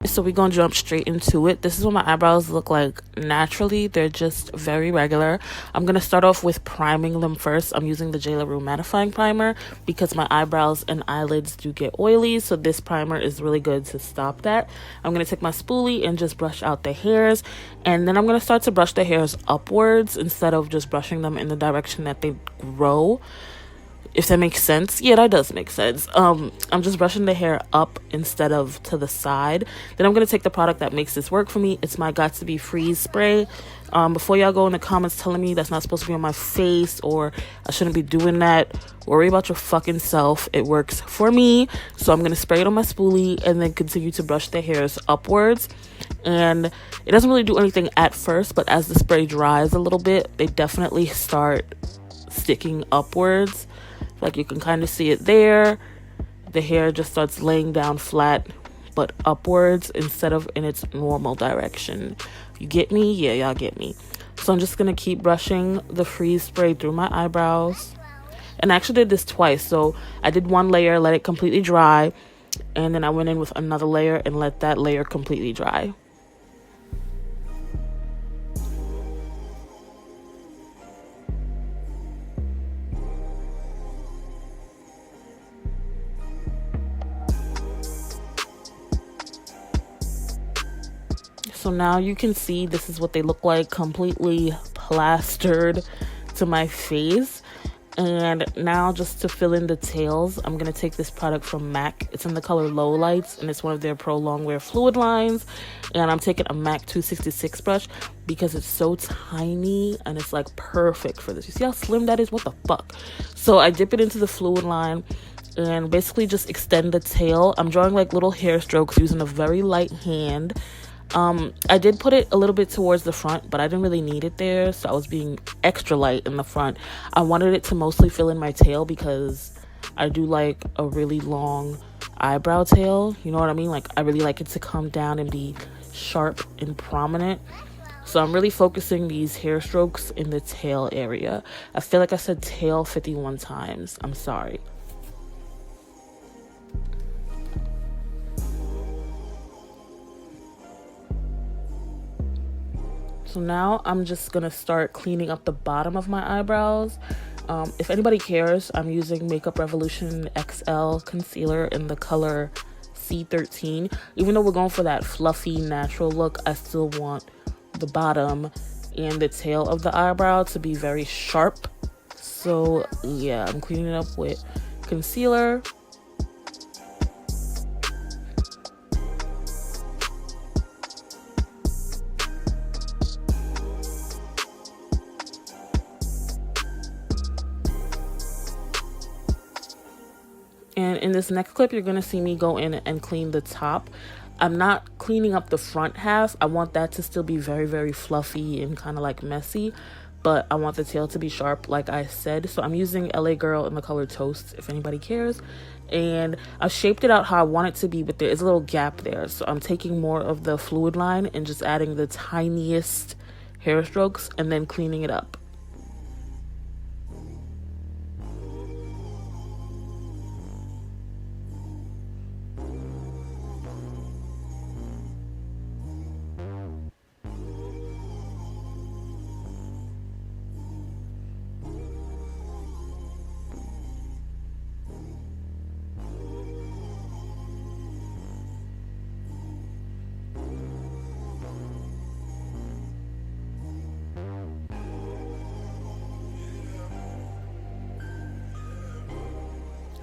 So we're gonna jump straight into it. This is what my eyebrows look like naturally. They're just very regular. I'm gonna start off with priming them first. I'm using the jayla mattifying primer because my eyebrows and eyelids do get oily, so this primer is really good to stop that. I'm gonna take my spoolie and just brush out the hairs, and then I'm gonna start to brush the hairs upwards instead of just brushing them in the direction that they grow. If that makes sense. Yeah, that does make sense. I'm just brushing the hair up instead of to the side. Then I'm going to take the product that makes this work for me. It's my Got To Be Freeze spray. Before y'all go in the comments telling me that's not supposed to be on my face or I shouldn't be doing that, worry about your fucking self. It works for me. So I'm going to spray it on my spoolie and then continue to brush the hairs upwards. And it doesn't really do anything at first, but as the spray dries a little bit, they definitely start sticking upwards. Like you can kind of see it there. The hair just starts laying down flat but upwards instead of in its normal direction. You get me? Yeah, y'all get me. So I'm just going to keep brushing the freeze spray through my eyebrows. And I actually did this twice. So I did one layer, let it completely dry. And then I went in with another layer and let that layer completely dry. So now you can see this is what they look like, completely plastered to my face. And now just to fill in the tails, I'm going to take this product from MAC. It's in the color Lowlights, and it's one of their Pro Longwear fluid lines. And I'm taking a MAC 266 brush because it's so tiny and it's like perfect for this. You see how slim that is? What the fuck? So I dip it into the fluid line and basically just extend the tail. I'm drawing like little hair strokes using a very light hand. I did put it a little bit towards the front, but I didn't really need it there, so I was being extra light in the front. I wanted it to mostly fill in my tail because I do like a really long eyebrow tail, you know what I mean? Like I really like it to come down and be sharp and prominent. So I'm really focusing these hair strokes in the tail area. I feel like I said tail 51 times. I'm sorry. So now I'm just going to start cleaning up the bottom of my eyebrows. If anybody cares, I'm using Makeup Revolution XL concealer in the color C13. Even though we're going for that fluffy natural look, I still want the bottom and the tail of the eyebrow to be very sharp. So yeah, I'm cleaning it up with concealer. And in this next clip, you're going to see me go in and clean the top. I'm not cleaning up the front half. I want that to still be very, very fluffy and kind of like messy. But I want the tail to be sharp, like I said. So I'm using LA Girl in the color Toast, if anybody cares. And I've shaped it out how I want it to be, but there is a little gap there. So I'm taking more of the fluid line and just adding the tiniest hair strokes and then cleaning it up.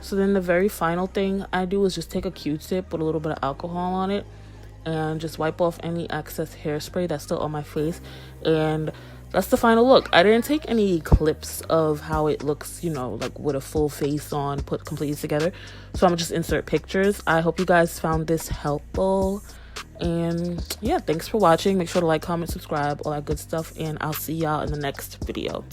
So then the very final thing I do is just take a Q-tip with a little bit of alcohol on it and just wipe off any excess hairspray that's still on my face. And that's the final look. I didn't take any clips of how it looks, you know, like with a full face on, put completely together. So I'm gonna just insert pictures. I hope you guys found this helpful. And yeah, thanks for watching. Make sure to like, comment, subscribe, all that good stuff. And I'll see y'all in the next video.